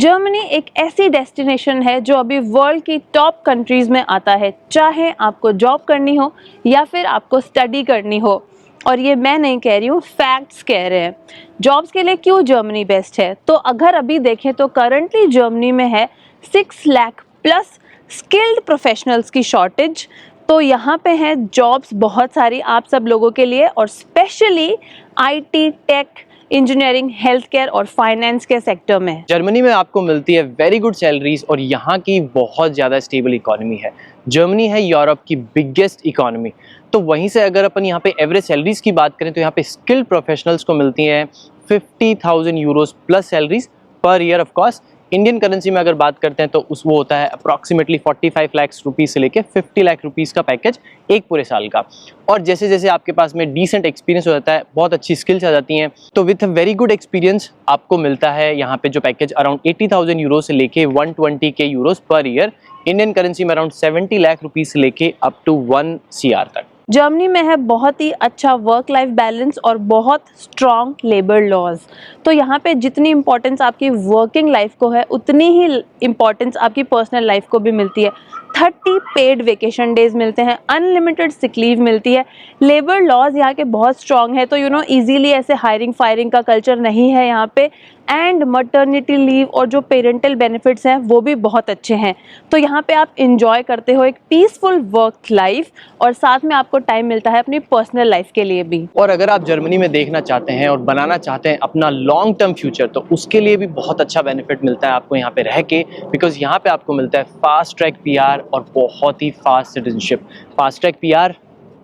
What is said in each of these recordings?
Germany एक ऐसी destination है जो अभी वर्ल्ड की टॉप कंट्रीज में आता है, चाहे आपको जॉब करनी हो या फिर आपको स्टडी करनी हो। और ये मैं नहीं कह रही हूँ, फैक्ट्स कह रहे हैं। जॉब्स के लिए क्यों जर्मनी बेस्ट है, तो अगर अभी देखें तो करंटली जर्मनी में है 6 लाख प्लस स्किल्ड प्रोफेशनल्स की शॉर्टेज। तो यहाँ पे हैं जॉब्स बहुत सारी आप सब लोगों के लिए, और specially IT, tech, engineering, health care और फाइनेंस के सेक्टर में। जर्मनी में आपको मिलती है वेरी गुड सैलरीज और यहाँ की बहुत ज़्यादा स्टेबल इकोनॉमी है। जर्मनी है यूरोप की बिगेस्ट इकोनॉमी। तो वहीं से अगर अपन यहाँ पे एवरेज सैलरीज की बात करें तो यहाँ पे स्किल्ड प्रोफेशनल्स को मिलती हैं 50,000 euros plus salaries per year. Of course Indian currency में अगर बात करते हैं तो वो होता है अप्रॉक्सीमेटली 45 लाख रुपीज़ से लेके 50 लाख रुपीज़ का पैकेज एक पूरे साल का। और जैसे जैसे आपके पास में डिसेंट एक्सपीरियंस हो जाता है, बहुत अच्छी स्किल्स आ जाती हैं, तो with a very good experience आपको मिलता है यहाँ पे जो पैकेज अराउंड 80,000 यूरो से लेके 120K euros per year. Indian currency में अराउंड 70 लाख रुपीज़ से लेके अप टू 1 CR तक। जर्मनी में है बहुत ही अच्छा वर्क लाइफ बैलेंस और बहुत स्ट्रॉन्ग लेबर लॉज। तो यहाँ पे जितनी इम्पोर्टेंस आपकी वर्किंग लाइफ को है, उतनी ही इम्पोर्टेंस आपकी पर्सनल लाइफ को भी मिलती है। 30 पेड वेकेशन डेज मिलते हैं, अनलिमिटेड सिक लीव मिलती है। लेबर लॉज यहाँ के बहुत स्ट्रॉन्ग है, तो इजीली ऐसे हायरिंग फायरिंग का कल्चर नहीं है यहाँ पे। एंड मटर्निटी लीव और जो पेरेंटल बेनिफिट्स हैं वो भी बहुत अच्छे हैं। तो यहाँ पे आप इंजॉय करते हो एक पीसफुल वर्क लाइफ, और साथ में आपको टाइम मिलता है अपनी पर्सनल लाइफ के लिए भी। और अगर आप जर्मनी में देखना चाहते हैं और बनाना चाहते हैं अपना लॉन्ग टर्म फ्यूचर, तो उसके लिए भी बहुत अच्छा बेनिफिट मिलता है आपको यहाँ पे रह के, बिकॉज यहाँ पे आपको मिलता है फास्ट ट्रैक PR और बहुत ही fast citizenship. Fast track PR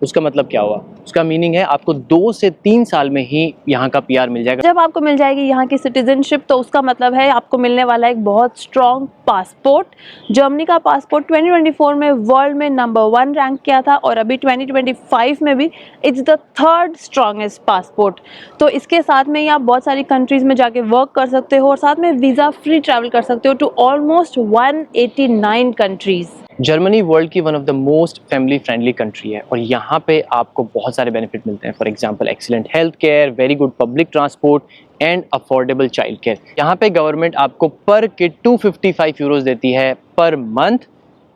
उसका मतलब क्या हुआ? उसका मीनिंग है आपको 2 से 3 साल में ही यहाँ का PR मिल जाएगा। जब आपको मिल जाएगी यहाँ की सिटीजनशिप, तो उसका मतलब है आपको मिलने वाला एक बहुत स्ट्रॉन्ग पासपोर्ट। जर्मनी का पासपोर्ट 2024 में वर्ल्ड में नंबर 1 रैंक किया था, और अभी 2025 में भी it's the 3rd strongest passport. तो इसके साथ में ही आप बहुत सारी कंट्रीज में जाके वर्क कर सकते हो, और साथ में वीज़ा फ्री ट्रैवल कर सकते हो to almost 189 countries. Germany world की one of the most family friendly country है, और यहाँ पे आपको बहुत सारे बेनिफिट मिलते हैं। For example excellent health care, very good public transport and affordable child care. यहाँ पे गवर्नमेंट आपको पर किड 255 यूरोज देती है पर मंथ,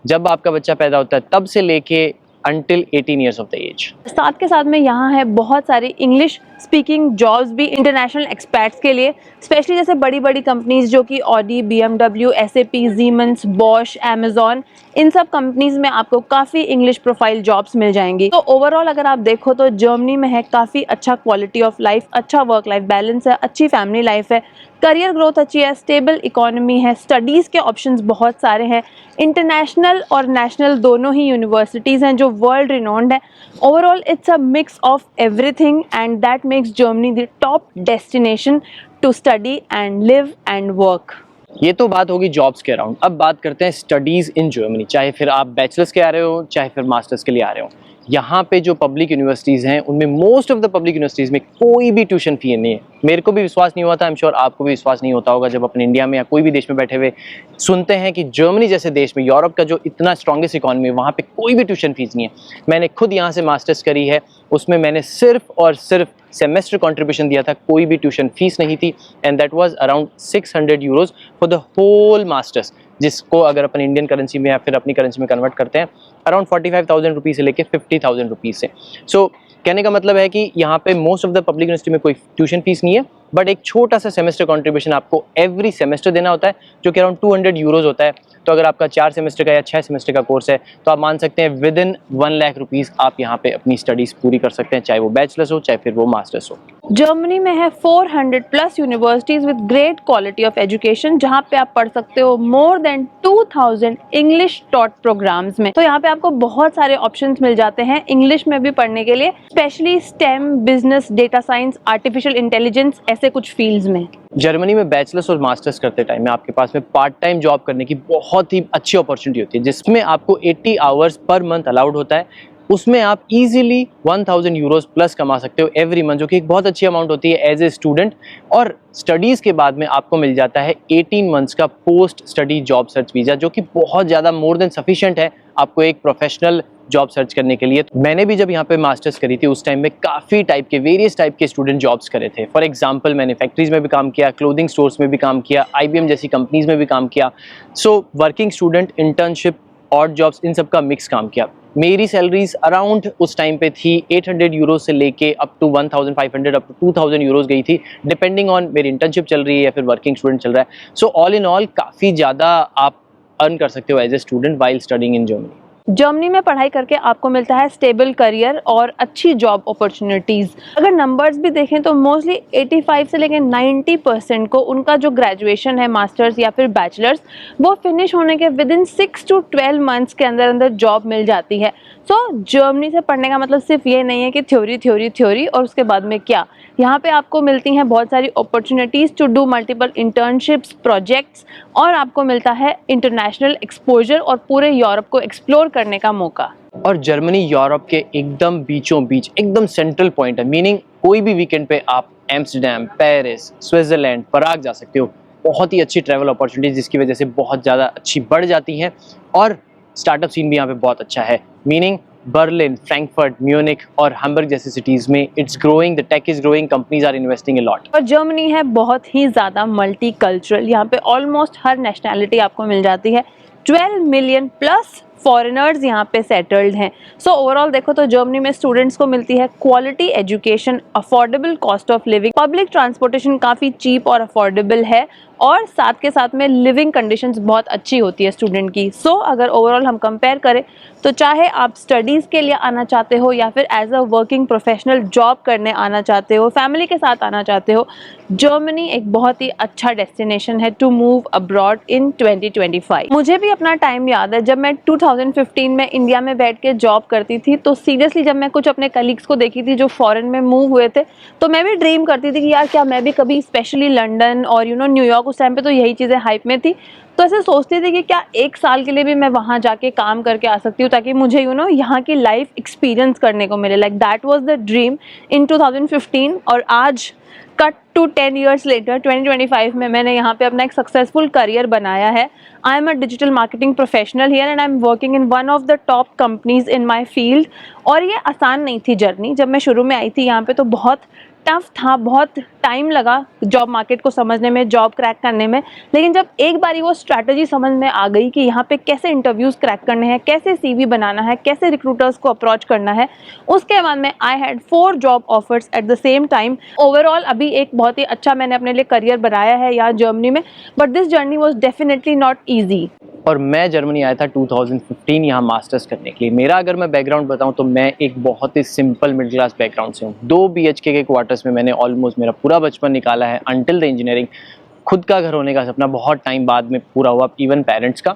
जब आपका बच्चा पैदा होता है तब से लेके until 18 years of the age. साथ के साथ में यहाँ है बहुत सारी इंग्लिश स्पीकिंग जॉब्स भी इंटरनेशनल एक्सपर्ट्स के लिए, स्पेशली जैसे बड़ी बड़ी कंपनीज जो कि Audi, BMW, SAP, Siemens, Bosch, Amazon, इन सब कंपनीज में आपको काफ़ी इंग्लिश प्रोफाइल जॉब्स मिल जाएंगी। तो ओवरऑल अगर आप देखो तो जर्मनी में है काफ़ी अच्छा क्वालिटी ऑफ लाइफ, अच्छा वर्क लाइफ बैलेंस है, अच्छी फैमिली लाइफ है, करियर ग्रोथ अच्छी है, स्टेबल इकोनॉमी है, स्टडीज़ के ऑप्शंस बहुत सारे हैं, इंटरनेशनल और नेशनल दोनों ही यूनिवर्सिटीज़ हैं जो वर्ल्ड रिनोन्ड है। Overall it's a mix of everything, and that makes Germany the top destination to study and live and work. ये तो बात होगी जॉब्स के अराउंड। अब बात करते हैं स्टडीज़ इन जर्मनी। चाहे फिर आप बैचलर्स के आ रहे हो, चाहे फिर मास्टर्स के लिए आ रहे हो, यहाँ पे जो पब्लिक यूनिवर्सिटीज़ हैं उनमें most of the public universities में कोई भी ट्यूशन फी नहीं है। मेरे को भी विश्वास नहीं हुआ था, आई एम श्योर आपको भी विश्वास नहीं होता होगा, जब अपने इंडिया में या कोई भी देश में बैठे हुए सुनते हैं कि जर्मनी जैसे देश में, यूरोप का जो इतना स्ट्रॉन्गेस्ट इकॉनमी है, वहाँ पे कोई भी ट्यूशन फीस नहीं है। मैंने खुद यहाँ से मास्टर्स करी है, उसमें मैंने सिर्फ और सिर्फ सेमेस्टर कंट्रीब्यूशन दिया था, कोई भी ट्यूशन फीस नहीं थी, and that was around 600 euros for the whole masters, जिसको अगर अपन इंडियन करेंसी में या फिर अपनी करेंसी में कन्वर्ट करते हैं अराउंड 45,000 रुपीज़ से लेके 50,000 रुपीज़ से। सो कहने का मतलब है कि यहाँ पे most of the public university में कोई ट्यूशन फीस नहीं है, बट एक छोटा सा सेमेस्टर कंट्रीब्यूशन आपको एवरी सेमेस्टर देना होता है, जो कि अराउंड 200 यूरोज होता है। तो अगर आपका 4 सेमेस्टर का या 6 सेमेस्टर का कोर्स है, तो आप मान सकते हैं विद इन 1 लाख रुपीज़ आप यहाँ पे अपनी स्टडीज़ पूरी कर सकते हैं, चाहे वो बैचलर्स हो चाहे फिर वो मास्टर्स हो। जर्मनी में है 400 plus universities with great quality of education, जहाँ पे आप पढ़ सकते हो more than 2000 English taught programmes में। तो यहाँ पे आपको बहुत सारे ऑप्शंस मिल जाते हैं इंग्लिश में भी पढ़ने के लिए, specially STEM, business, data science, artificial intelligence, ऐसे कुछ फील्ड्स में। जर्मनी में बैचलर्स और मास्टर्स करते टाइम में आपके पास में पार्ट टाइम जॉब करने की बहुत ही अच्छी अपॉर्चुनिटी होती है, जिसमें आपको 80 आवर्स पर मंथ अलाउड होता है। उसमें आप इजीली 1000 यूरोज प्लस कमा सकते हो एवरी मंथ, जो कि एक बहुत अच्छी अमाउंट होती है एज ए स्टूडेंट। और स्टडीज़ के बाद में आपको मिल जाता है 18 मंथ्स का post study job search visa, जो कि बहुत ज़्यादा मोर देन सफिशिएंट है आपको एक प्रोफेशनल जॉब सर्च करने के लिए। मैंने भी जब यहाँ पे मास्टर्स करी थी उस टाइम में काफ़ी टाइप के वेरियस टाइप के स्टूडेंट जॉब्स करे थे। फॉर एग्जांपल मैंने फैक्ट्रीज में भी काम किया, क्लोथिंग स्टोर्स में भी काम किया, IBM जैसी कंपनीज में भी काम किया। So working student, internship, odd jobs, इन सब का मिक्स काम किया। मेरी सैलरीज अराउंड उस टाइम पे थी 800 यूरो से लेके up to 1500 up to 2000 euros गई थी, डिपेंडिंग ऑन मेरी इंटर्नशिप चल रही है या फिर वर्किंग स्टूडेंट चल रहा है। सो ऑल इन ऑल काफ़ी ज़्यादा आप अर्न कर सकते हो as a student while studying in Germany. Germany में पढ़ाई करके आपको मिलता है स्टेबल करियर और अच्छी जॉब अपॉर्चुनिटीज़। अगर नंबर्स भी देखें तो मोस्टली 85 से लेकर 90% को उनका जो ग्रेजुएशन है, मास्टर्स या फिर बैचलर्स, वो फिनिश होने के विद इन 6 to 12 मंथ्स के अंदर अंदर जॉब मिल जाती है। सो जर्मनी से पढ़ने का मतलब सिर्फ ये नहीं है कि थ्योरी और उसके बाद में क्या। यहाँ पे आपको मिलती हैं बहुत सारी opportunities to do multiple internships, projects, और आपको मिलता है इंटरनेशनल एक्सपोजर और पूरे यूरोप को एक्सप्लोर करने का मौका। और जर्मनी यूरोप के एकदम बीचों बीच, एकदम सेंट्रल पॉइंट है, मीनिंग कोई भी वीकेंड पे आप एम्स्टर्डम, पेरिस, स्विट्जरलैंड, पराग जा सकते हो। बहुत ही अच्छी ट्रैवल अपॉर्चुनिटीज जिसकी वजह से बहुत ज़्यादा अच्छी बढ़ जाती हैं। और स्टार्टअप सीन भी यहाँ पे बहुत अच्छा है, मीनिंग बर्लिन, फ्रैंकफर्ट, म्यूनिक और हैम्बर्ग जैसी सिटीज़ में it's growing, the tech is growing, companies are investing a lot. और जर्मनी है बहुत ही ज़्यादा मल्टी कल्चरल। यहाँ पे ऑलमोस्ट हर नेशनैलिटी आपको मिल जाती है। 12 मिलियन प्लस फॉरेनर्स यहाँ पे सेटल्ड हैं। सो ओवरऑल देखो तो जर्मनी में स्टूडेंट्स को मिलती है quality education, affordable cost of living, public transportation काफ़ी चीप और अफोर्डेबल है, और साथ के साथ में लिविंग कंडीशंस बहुत अच्छी होती है स्टूडेंट की। सो अगर ओवरऑल हम कंपेयर करें तो चाहे आप स्टडीज़ के लिए आना चाहते हो या फिर as a working professional job करने आना चाहते हो, फैमिली के साथ आना चाहते हो, जर्मनी एक बहुत ही अच्छा डेस्टिनेशन है टू मूव अब्रॉड इन 2025। मुझे भी अपना टाइम याद है जब मैं 2015 में इंडिया में बैठ के जॉब करती थी, तो सीरियसली जब मैं कुछ अपने कलीग्स को देखी थी जो फॉरेन में मूव हुए थे, तो मैं भी ड्रीम करती थी कि यार क्या मैं भी कभी, स्पेशली लंदन और न्यूयॉर्क, उस टाइम पे तो यही चीज़ें हाइप में थी, तो ऐसे सोचती थी कि क्या एक साल के लिए भी मैं वहाँ जाके काम करके आ सकती हूँ ताकि मुझे यहाँ की लाइफ एक्सपीरियंस करने को मिले। Like that was the dream इन 2015। और आज कट टू 10 ईयर्स लेटर 2025 में मैंने यहाँ पे अपना एक सक्सेसफुल करियर बनाया है। I am a digital marketing professional here and I am working in one of the top companies in my field. और ये आसान नहीं थी जर्नी। जब मैं शुरू में आई थी यहाँ पे तो बहुत टफ था, बहुत टाइम लगा जॉब मार्केट को समझने में, जॉब क्रैक करने में। लेकिन जब एक बारी वो स्ट्रैटेजी समझ में आ गई कि यहाँ पे कैसे इंटरव्यूज़ क्रैक करने हैं, कैसे CV बनाना है, कैसे रिक्रूटर्स को अप्रोच करना है, उसके बाद में I had 4 job offers at the same time. Overall अभी एक बहुत ही अच्छा मैंने अपने लिए करियर बनाया है यहाँ जर्मनी में, but this journey was definitely not easy. और मैं जर्मनी आया था 2015 यहाँ मास्टर्स करने के लिए। मेरा अगर मैं बैकग्राउंड बताऊँ तो मैं एक बहुत ही सिंपल मिडिल क्लास बैकग्राउंड से हूँ। 2 BHK के क्वार्टर्स में मैंने ऑलमोस्ट मेरा पूरा बचपन निकाला है अंटिल द इंजीनियरिंग। खुद का घर होने का सपना बहुत टाइम बाद में पूरा हुआ, इवन पेरेंट्स का।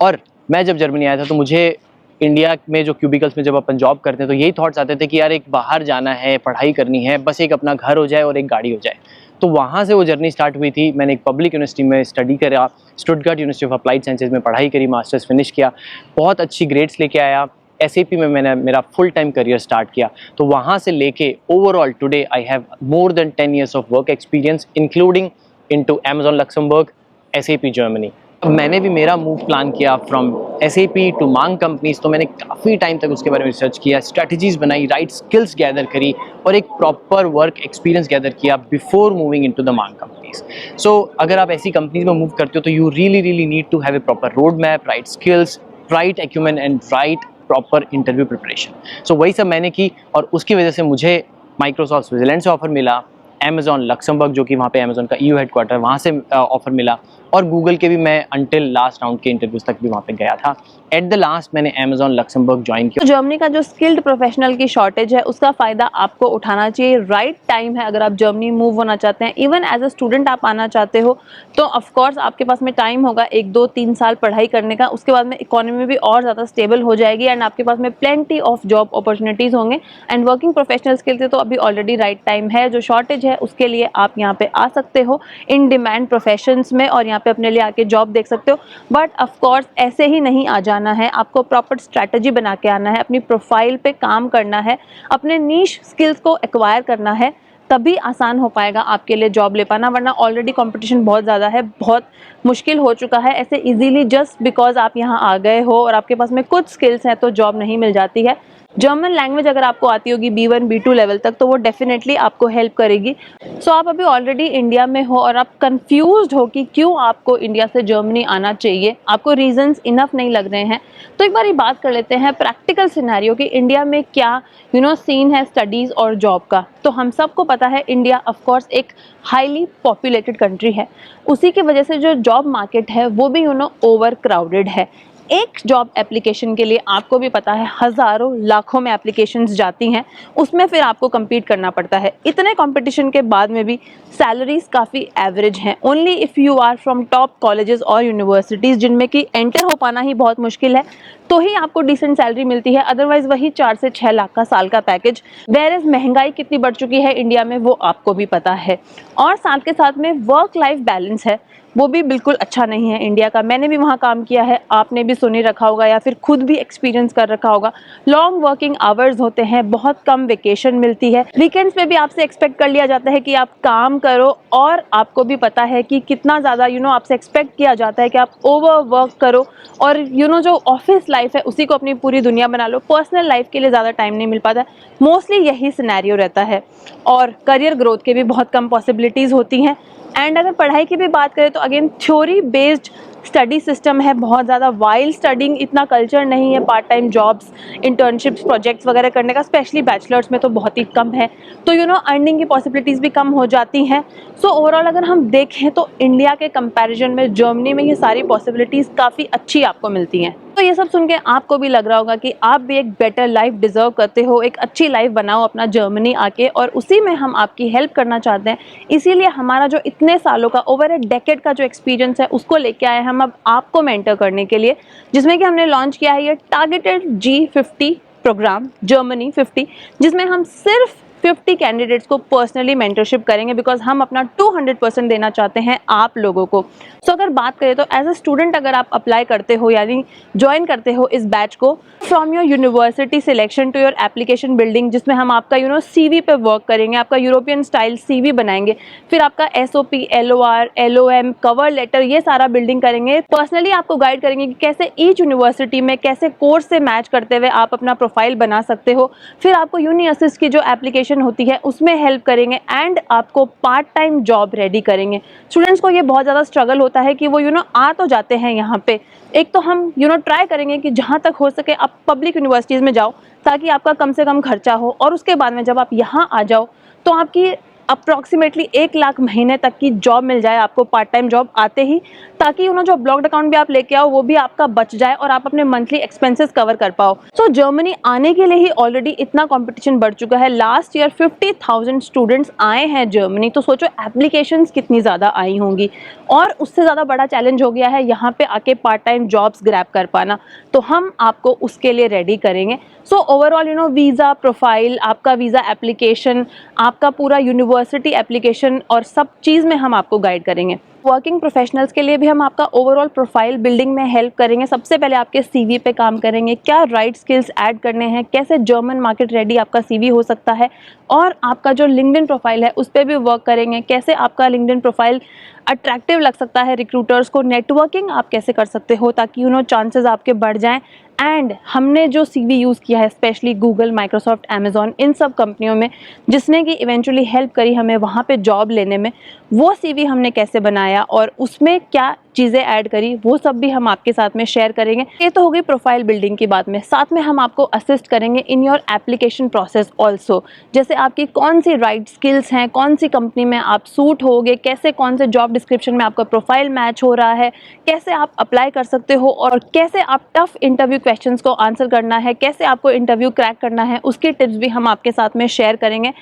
और मैं जब जर्मनी आया था तो मुझे इंडिया में जो क्यूबिकल्स में जब अपन जॉब करते हैं तो यही थॉट्स आते थे कि यार एक बाहर जाना है, पढ़ाई करनी है, बस एक अपना घर हो जाए और एक गाड़ी हो जाए। तो वहाँ से वो जर्नी स्टार्ट हुई थी। मैंने एक पब्लिक यूनिवर्सिटी में स्टडी करा, Stuttgart university of applied sciences में पढ़ाई करी, मास्टर्स फिनिश किया, बहुत अच्छी ग्रेड्स लेके आया। SAP में मैंने मेरा फुल टाइम करियर स्टार्ट किया। तो वहाँ से लेके overall today I have more than 10 years of work experience including into Amazon Luxembourg, SAP Germany. मैंने भी मेरा मूव प्लान किया फ्रॉम SAP टू मांग कंपनीज। तो मैंने काफ़ी टाइम तक उसके बारे में रिसर्च किया, स्ट्रैटेजीज बनाई, राइट स्किल्स गैदर करी और एक प्रॉपर वर्क एक्सपीरियंस गैदर किया before moving into the MAANG companies. So अगर आप ऐसी कंपनीज में मूव करते हो तो you really need to have a proper road map, right skills, right acumen and right proper interview preparation. So वही सब मैंने की और उसकी वजह से मुझे माइक्रोसॉफ्ट स्विट्जरलैंड से ऑफर मिला, Amazon लक्समबर्ग जो कि वहाँ पे Amazon का EU हेडक्वार्टर, वहाँ से ऑफर मिला, और गूगल के भी मैं अंटिल लास्ट राउंड के इंटरव्यूज तक भी वहाँ पे गया था। एट द लास्ट मैंने Amazon लक्समबर्ग ज्वाइन किया। तो जर्मनी का जो स्किल्ड प्रोफेशनल की शॉर्टेज है उसका फ़ायदा आपको उठाना चाहिए। राइट टाइम है अगर आप जर्मनी मूव होना चाहते हैं। इवन एज अ स्टूडेंट आप आना चाहते हो तो ऑफकोर्स आपके पास में टाइम होगा 1, 2, 3 साल पढ़ाई करने का। उसके बाद में इकोनॉमी भी और ज़्यादा स्टेबल हो जाएगी एंड आपके पास में प्लेंटी ऑफ जॉब अपॉर्चुनिटीज़ होंगे। एंड वर्किंग प्रोफेशनल्स के लिए तो अभी ऑलरेडी राइट टाइम है। जो शॉर्टेज है उसके लिए आप यहाँ पे आ सकते हो इन डिमांड प्रोफेशंस में और यहाँ पे अपने लिए आके जॉब देख सकते हो। बट ऑफकोर्स ऐसे ही नहीं आ जाना है, आपको प्रॉपर स्ट्रैटेजी बना के आना है, अपनी प्रोफाइल पे काम करना है, अपने नीश स्किल्स को एक्वायर करना है, तभी आसान हो पाएगा आपके लिए जॉब ले पाना, वरना ऑलरेडी कंपटीशन बहुत ज़्यादा है, बहुत मुश्किल हो चुका है। ऐसे इजीली जस्ट बिकॉज आप यहाँ आ गए हो और आपके पास में कुछ स्किल्स हैं तो जॉब नहीं मिल जाती है। जर्मन लैंग्वेज अगर आपको आती होगी B1 B2 लेवल तक तो वो डेफिनेटली आपको हेल्प करेगी। सो आप अभी ऑलरेडी इंडिया में हो और आप कंफ्यूज्ड हो कि क्यों आपको इंडिया से जर्मनी आना चाहिए, आपको रीजंस इनफ नहीं लग रहे हैं, तो एक बार बात कर लेते हैं प्रैक्टिकल सिनेरियो कि इंडिया में क्या सीन है स्टडीज़ और जॉब का। तो हम सबको पता है इंडिया ऑफ कोर्स एक हाईली पॉपुलेटेड कंट्री है, उसी की वजह से जो जॉब मार्केट है वो भी ओवर क्राउडेड है। एक जॉब एप्लीकेशन के लिए आपको भी पता है हज़ारों लाखों में एप्लीकेशंस जाती हैं, उसमें फिर आपको compete करना पड़ता है। इतने कंपटीशन के बाद में भी सैलरीज काफ़ी एवरेज हैं। Only if you are from top colleges और यूनिवर्सिटीज़ जिनमें कि एंटर हो पाना ही बहुत मुश्किल है तो ही आपको डिसेंट सैलरी मिलती है, अदरवाइज वही 4 से 6 लाख का साल का पैकेज। वेयरएज महंगाई कितनी बढ़ चुकी है इंडिया में वो आपको भी पता है, और साथ के साथ में वर्क लाइफ बैलेंस है वो भी बिल्कुल अच्छा नहीं है इंडिया का। मैंने भी वहाँ काम किया है, आपने भी सुनी रखा होगा या फिर खुद भी एक्सपीरियंस कर रखा होगा। लॉन्ग वर्किंग आवर्स होते हैं, बहुत कम वेकेशन मिलती है, वीकेंड्स पे भी आपसे एक्सपेक्ट कर लिया जाता है कि आप काम करो, और आपको भी पता है कि कितना ज़्यादा आपसे एक्सपेक्ट किया जाता है कि आप ओवर वर्क करो और जो ऑफिस लाइफ है उसी को अपनी पूरी दुनिया बना लो। पर्सनल लाइफ के लिए ज़्यादा टाइम नहीं मिल पाता, मोस्टली यही सिनेरियो रहता है, और करियर ग्रोथ के भी बहुत कम पॉसिबिलिटीज़ होती हैं। एंड अगर पढ़ाई की भी बात करें तो again theory based study system है बहुत ज़्यादा, वाइल स्टडिंग इतना कल्चर नहीं है part time jobs, internships, projects वगैरह करने का, स्पेशली बैचलर्स में तो बहुत ही कम है, तो अर्निंग की पॉसिबिलिटीज़ भी कम हो जाती हैं। सो ओवरऑल अगर हम देखें तो इंडिया के कंपैरिजन में जर्मनी में ये सारी पॉसिबिलिटीज़ काफ़ी अच्छी आपको मिलती हैं। तो ये सब सुन के आपको भी लग रहा होगा कि आप भी एक बेटर लाइफ डिज़र्व करते हो, एक अच्छी लाइफ बनाओ अपना जर्मनी आके, और उसी में हम आपकी हेल्प करना चाहते हैं। इसीलिए हमारा जो इतने सालों का ओवर ए डेकेड का जो एक्सपीरियंस है उसको लेके आए हम अब आपको मेंटर करने के लिए, जिसमें कि हमने लॉन्च किया है ये टारगेटेड G50 प्रोग्राम, जर्मनी 50, जिसमें हम सिर्फ 50 कैंडिडेट्स को पर्सनली मेंटरशिप करेंगे, बिकॉज हम अपना 200% देना चाहते हैं आप लोगों को। सो अगर बात करें तो एज अ स्टूडेंट अगर आप अप्लाई करते हो यानी ज्वाइन करते हो इस बैच को, from your university selection to your application building, जिसमें हम आपका CV पे वर्क करेंगे, आपका यूरोपियन स्टाइल CV बनाएंगे, फिर आपका SOP, LOR, LOM, cover letter, ये सारा बिल्डिंग करेंगे। पर्सनली आपको गाइड करेंगे कि कैसे ईच यूनिवर्सिटी में कैसे कोर्स से मैच करते हुए आप अपना प्रोफाइल बना सकते हो। फिर आपको यूनी असिस्ट की जो एप्लीकेशन होती है उसमें हेल्प करेंगे, एंड आपको पार्ट टाइम जॉब रेडी करेंगे। स्टूडेंट्स को ये बहुत ज़्यादा स्ट्रगल होता है कि वो आ तो जाते हैं यहाँ पे, एक तो हम ट्राई करेंगे कि जहाँ तक हो सके आप पब्लिक यूनिवर्सिटीज़ में जाओ ताकि आपका कम से कम खर्चा हो, और उसके बाद में जब आप यहाँ आ जाओ तो आपकी अप्रॉक्सीमेटली 1 लाख महीने तक की जॉब मिल जाए आपको पार्ट टाइम जॉब आते ही, ताकि जो ब्लॉक्ड अकाउंट भी आप लेके आओ वो भी आपका बच जाए और आप अपने मंथली एक्सपेंसेस कवर कर पाओ। सो जर्मनी आने के लिए ही ऑलरेडी इतना कंपटीशन बढ़ चुका है। लास्ट ईयर 50,000 स्टूडेंट्स आए हैं जर्मनी, तो सोचो एप्लीकेशंस कितनी ज़्यादा आई होंगी, और उससे ज़्यादा बड़ा चैलेंज हो गया है यहाँ पे आके पार्ट टाइम जॉब्स ग्रैब कर पाना, तो हम आपको उसके लिए रेडी करेंगे। सो ओवरऑल वीज़ा प्रोफाइल, आपका वीज़ा एप्लीकेशन, आपका पूरा यूनिवर्सिटी एप्लीकेशन और सब चीज़ में हम आपको गाइड करेंगे। वर्किंग प्रोफेशनल्स के लिए भी हम आपका ओवरऑल प्रोफाइल बिल्डिंग में हेल्प करेंगे। सबसे पहले आपके CV पे काम करेंगे, क्या राइट स्किल्स ऐड करने हैं, कैसे जर्मन मार्केट रेडी आपका CV हो सकता है, और आपका जो लिंक्डइन प्रोफाइल है उस पर भी वर्क करेंगे, कैसे आपका लिंक्डइन प्रोफाइल अट्रैक्टिव लग सकता है रिक्रूटर्स को, नेटवर्किंग आप कैसे कर सकते हो ताकि चांसेस आपके बढ़ जाएं। एंड हमने जो CV यूज़ किया है स्पेशली गूगल, माइक्रोसॉफ्ट, अमेज़ॉन, इन सब कंपनियों में जिसने कि इवेंचुअली हेल्प करी हमें वहाँ पे जॉब लेने में, वो CV हमने कैसे बनाया और उसमें क्या चीज़ें ऐड करी, वो सब भी हम आपके साथ में शेयर करेंगे। ये तो हो गई प्रोफाइल बिल्डिंग की बात में, साथ में हम आपको असिस्ट करेंगे in your application process also, जैसे आपकी कौन सी राइट स्किल्स हैं, कौन सी कंपनी में आप सूट होगे, कैसे कौन से जॉब डिस्क्रिप्शन में आपका प्रोफाइल मैच हो रहा है, कैसे आप अप्लाई कर सकते हो, और कैसे आप टफ इंटरव्यू क्वेश्चंस को आंसर करना है, कैसे आपको इंटरव्यू क्रैक करना है, उसकी टिप्स भी हम आपके साथ में शेयर करेंगे।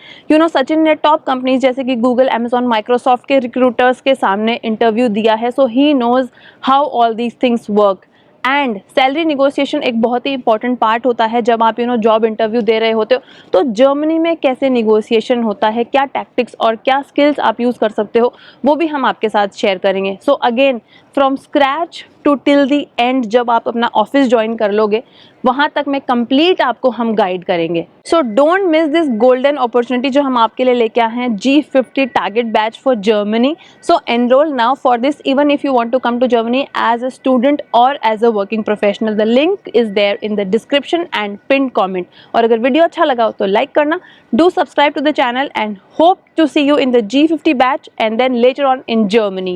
सचिन ने टॉप कंपनीज जैसे कि गूगल, अमेज़ॉन, माइक्रोसॉफ्ट के रिक्रूटर्स के सामने इंटरव्यू दिया है, सो ही knows how all these things work। And salary negotiation एक बहुत ही इंपॉर्टेंट पार्ट होता है जब आप जॉब इंटरव्यू दे रहे होते हो, तो जर्मनी में कैसे निगोशिएशन होता है, क्या टैक्टिक्स और क्या स्किल्स आप यूज़ कर सकते हो, वो भी हम आपके साथ शेयर करेंगे। So again from scratch to till the end, जब आप अपना ऑफिस ज्वाइन कर लोगे वहाँ तक में कंप्लीट आपको हम गाइड करेंगे। So don't miss this golden opportunity जो हम आपके लिए लेके आए हैं, G50 target batch for Germany. So enrol now for this even if you want to come to Germany as a student और as a working professional. The link is there in the description and pin comment. और अगर video अच्छा लगा हो तो like करना, do subscribe to the channel and hope to see you in the G50 batch and then later on in Germany.